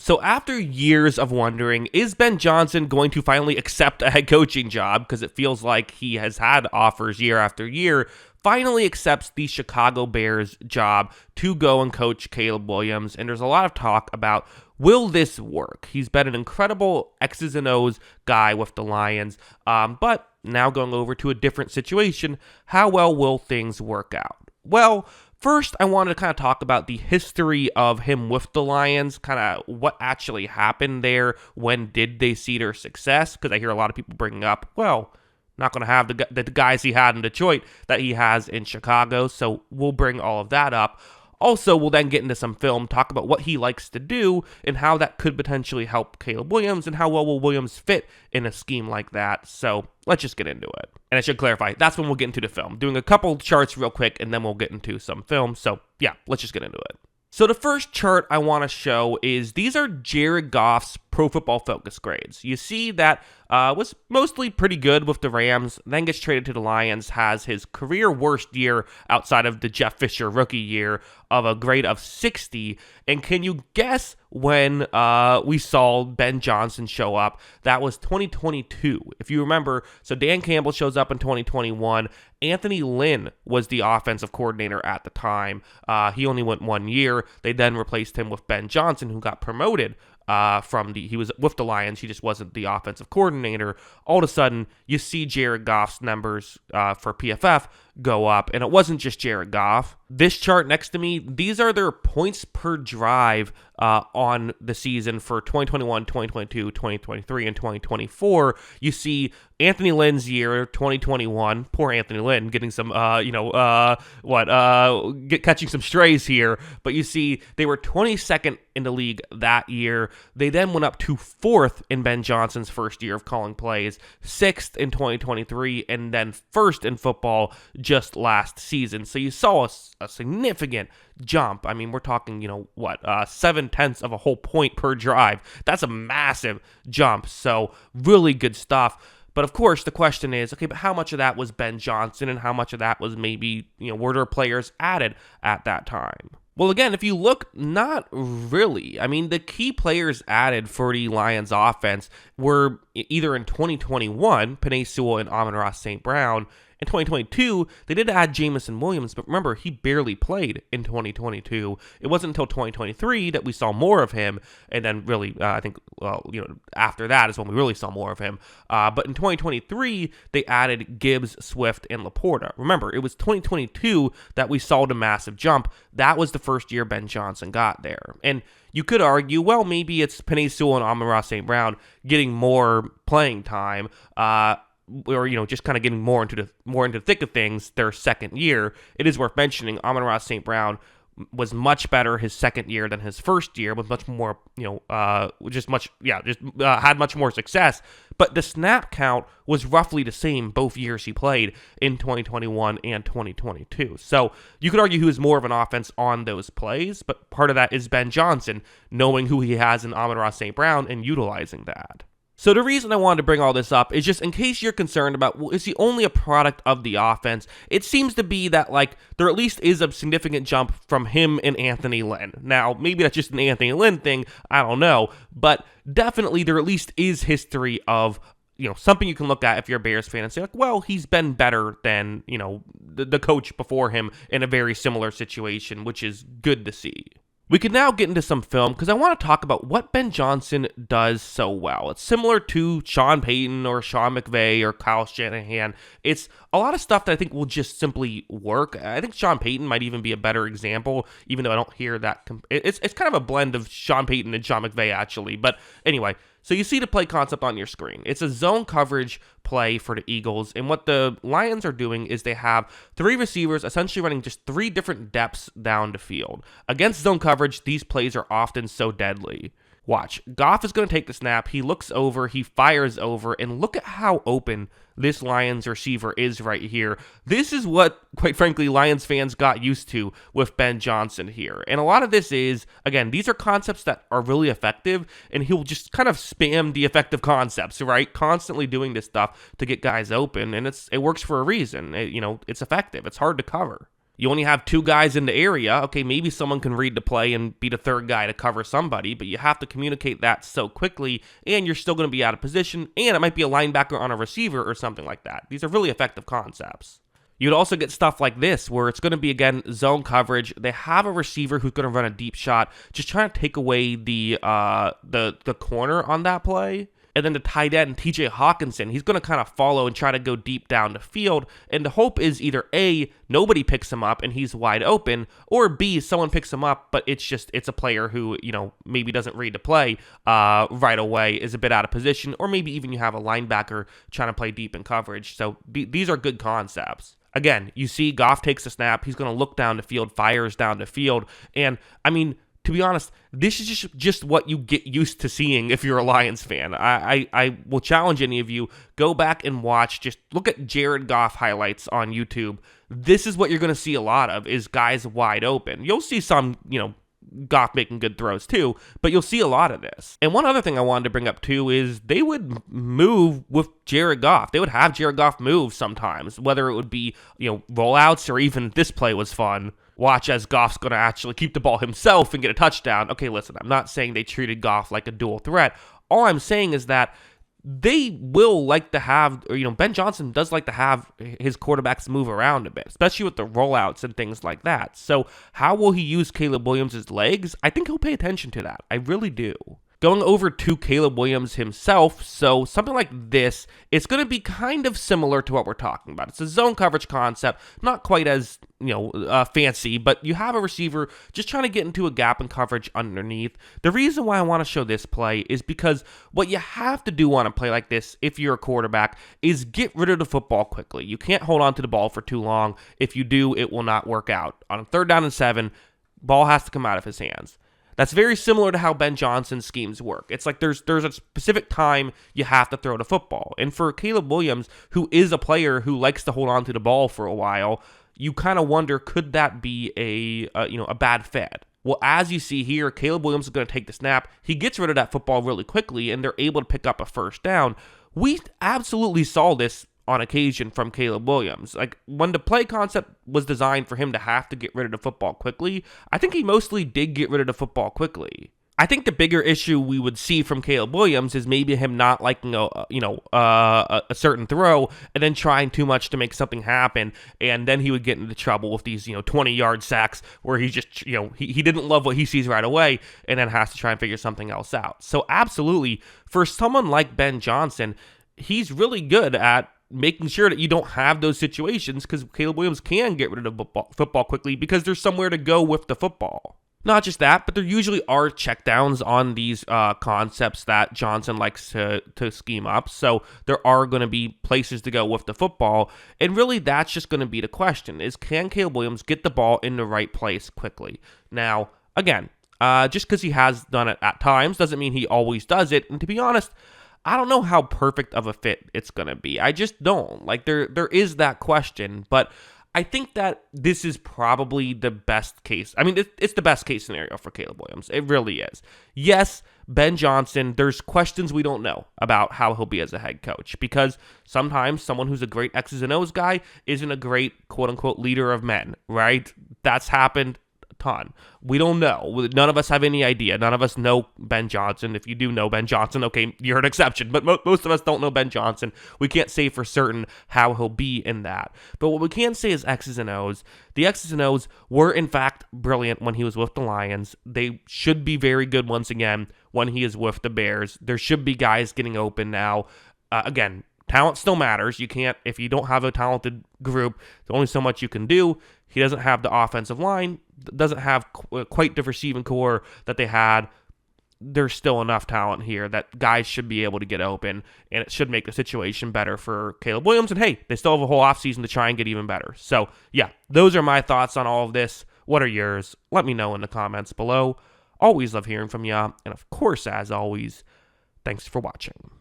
So after years of wondering, is Ben Johnson going to finally accept a head coaching job, because it feels like he has had offers year after year, finally accepts the Chicago Bears job to go and coach Caleb Williams. And there's a lot of talk about, will this work? He's been an incredible X's and O's guy with the Lions, but now going over to a different situation, how well will things work out? Well, first, I wanted to kind of talk about the history of him with the Lions, kind of what actually happened there. When did they see their success? Because I hear a lot of people bringing up, well, not going to have the guys he had in Detroit that he has in Chicago. So we'll bring all of that up. Also, we'll then get into some film, talk about what he likes to do and how that could potentially help Caleb Williams and how well will Williams fit in a scheme like that. So let's just get into it. And I should clarify, that's when we'll get into the film. Doing a couple charts real quick and then we'll get into some film. So yeah, let's just get into it. So the first chart I want to show is these are Jared Goff's Pro Football Focus grades. You see that was mostly pretty good with the Rams, then gets traded to the Lions, has his career worst year outside of the Jeff Fisher rookie year of a grade of 60. And can you guess when we saw Ben Johnson show up? That was 2022. If you remember, so Dan Campbell shows up in 2021. Anthony Lynn was the offensive coordinator at the time. He only went 1 year. They then replaced him with Ben Johnson, who got promoted he was with the Lions, he just wasn't the offensive coordinator. All of a sudden, you see Jared Goff's numbers for PFF go up, and it wasn't just Jared Goff. This chart next to me, these are their points per drive on the season for 2021, 2022, 2023, and 2024. You see Anthony Lynn's year, 2021. Poor Anthony Lynn getting some, catching some strays here. But you see, they were 22nd in the league that year. They then went up to 4th in Ben Johnson's first year of calling plays, 6th in 2023, and then 1st in football just last season. So you saw a significant jump. I mean, we're talking, 7/10 of a whole point per drive. That's a massive jump. So really good stuff. But of course, the question is, okay, but how much of that was Ben Johnson and how much of that was maybe, were there players added at that time? Well, again, if you look, not really. I mean, the key players added for the Lions offense were either in 2021, Penei Sewell and Amon-Ra St. Brown. In 2022, they did add Jameson Williams, but remember, he barely played in 2022. It wasn't until 2023 that we saw more of him, and then really, after that is when we really saw more of him. But in 2023, they added Gibbs, Swift, and Laporta. Remember, it was 2022 that we saw the massive jump. That was the first year Ben Johnson got there. And you could argue, well, maybe it's Penei Sewell and Amon-Ra St. Brown getting more playing time, or just kind of getting more into the thick of things their second year. It is worth mentioning Amon-Ra St. Brown was much better his second year than his first year, with much more, had much more success. But the snap count was roughly the same both years he played in 2021 and 2022. So you could argue he was more of an offense on those plays, but part of that is Ben Johnson knowing who he has in Amon-Ra St. Brown and utilizing that. So the reason I wanted to bring all this up is just in case you're concerned about, well, is he only a product of the offense? It seems to be that, there at least is a significant jump from him and Anthony Lynn. Now, maybe that's just an Anthony Lynn thing, I don't know, but definitely there at least is history of, something you can look at if you're a Bears fan and say, well, he's been better than, the coach before him in a very similar situation, which is good to see. We can now get into some film because I want to talk about what Ben Johnson does so well. It's similar to Sean Payton or Sean McVay or Kyle Shanahan. It's a lot of stuff that I think will just simply work. I think Sean Payton might even be a better example, even though I don't hear that. It's kind of a blend of Sean Payton and Sean McVay, actually. But anyway, so you see the play concept on your screen. It's a zone coverage play for the Eagles, and what the Lions are doing is they have 3 receivers essentially running just 3 different depths down the field. Against zone coverage, these plays are often so deadly. Watch. Goff is going to take the snap. He looks over. He fires over. And look at how open this Lions receiver is right here. This is what, quite frankly, Lions fans got used to with Ben Johnson here. And a lot of this is, again, these are concepts that are really effective. And he'll just kind of spam the effective concepts, right? Constantly doing this stuff to get guys open. And it works for a reason. It's effective. It's hard to cover. You only have 2 guys in the area. Okay, maybe someone can read the play and be the third guy to cover somebody, but you have to communicate that so quickly, and you're still going to be out of position, and it might be a linebacker on a receiver or something like that. These are really effective concepts. You'd also get stuff like this, where it's going to be, again, zone coverage. They have a receiver who's going to run a deep shot, just trying to take away the corner on that play. And then the tight end, TJ Hawkinson, he's going to kind of follow and try to go deep down the field. And the hope is either A, nobody picks him up and he's wide open, or B, someone picks him up, but it's a player who, maybe doesn't read the play right away, is a bit out of position, or maybe even you have a linebacker trying to play deep in coverage. So these are good concepts. Again, you see Goff takes a snap, he's going to look down the field, fires down the field, and to be honest, this is just what you get used to seeing if you're a Lions fan. I will challenge any of you, go back and watch, just look at Jared Goff highlights on YouTube. This is what you're going to see a lot of, is guys wide open. You'll see some, Goff making good throws too, but you'll see a lot of this. And one other thing I wanted to bring up too is they would move with Jared Goff. They would have Jared Goff move sometimes, whether it would be, rollouts, or even this play was fun. Watch as Goff's going to actually keep the ball himself and get a touchdown. Okay, listen, I'm not saying they treated Goff like a dual threat. All I'm saying is that they will like to have, Ben Johnson does like to have his quarterbacks move around a bit, especially with the rollouts and things like that. So how will he use Caleb Williams' legs? I think he'll pay attention to that. I really do. Going over to Caleb Williams himself, so something like this, it's going to be kind of similar to what we're talking about. It's a zone coverage concept, not quite as, fancy, but you have a receiver just trying to get into a gap in coverage underneath. The reason why I want to show this play is because what you have to do on a play like this, if you're a quarterback, is get rid of the football quickly. You can't hold on to the ball for too long. If you do, it will not work out. On 3rd down and 7, ball has to come out of his hands. That's very similar to how Ben Johnson's schemes work. It's like there's a specific time you have to throw the football. And for Caleb Williams, who is a player who likes to hold on to the ball for a while, you kind of wonder, could that be a bad fit? Well, as you see here, Caleb Williams is going to take the snap. He gets rid of that football really quickly, and they're able to pick up a 1st down. We absolutely saw this on occasion from Caleb Williams. Like, when the play concept was designed for him to have to get rid of the football quickly, I think he mostly did get rid of the football quickly. I think the bigger issue we would see from Caleb Williams is maybe him not liking a certain throw and then trying too much to make something happen, and then he would get into trouble with these 20-yard sacks where he just he didn't love what he sees right away and then has to try and figure something else out. So absolutely, for someone like Ben Johnson, he's really good at making sure that you don't have those situations, because Caleb Williams can get rid of the football quickly because there's somewhere to go with the football. Not just that, but there usually are checkdowns on these concepts that Johnson likes to scheme up. So there are going to be places to go with the football. And really, that's just going to be the question, is can Caleb Williams get the ball in the right place quickly? Now, again, just because he has done it at times doesn't mean he always does it. And to be honest, I don't know how perfect of a fit it's going to be. I just don't. Like, there is that question, but I think that this is probably the best case. I mean, it's the best case scenario for Caleb Williams. It really is. Yes, Ben Johnson, there's questions we don't know about how he'll be as a head coach, because sometimes someone who's a great X's and O's guy isn't a great quote-unquote leader of men, right? That's happened ton. We don't know. None of us have any idea. None of us know Ben Johnson. If you do know Ben Johnson, okay, you're an exception. But most of us don't know Ben Johnson. We can't say for certain how he'll be in that. But what we can say is X's and O's. The X's and O's were, in fact, brilliant when he was with the Lions. They should be very good once again when he is with the Bears. There should be guys getting open now. Again, talent still matters. You can't, if you don't have a talented group, there's only so much you can do. He doesn't have the offensive line, doesn't have quite the receiving core that they had. There's still enough talent here that guys should be able to get open, and it should make the situation better for Caleb Williams. And hey, they still have a whole offseason to try and get even better. So yeah, those are my thoughts on all of this. What are yours? Let me know in the comments below. Always love hearing from you. And of course, as always, thanks for watching.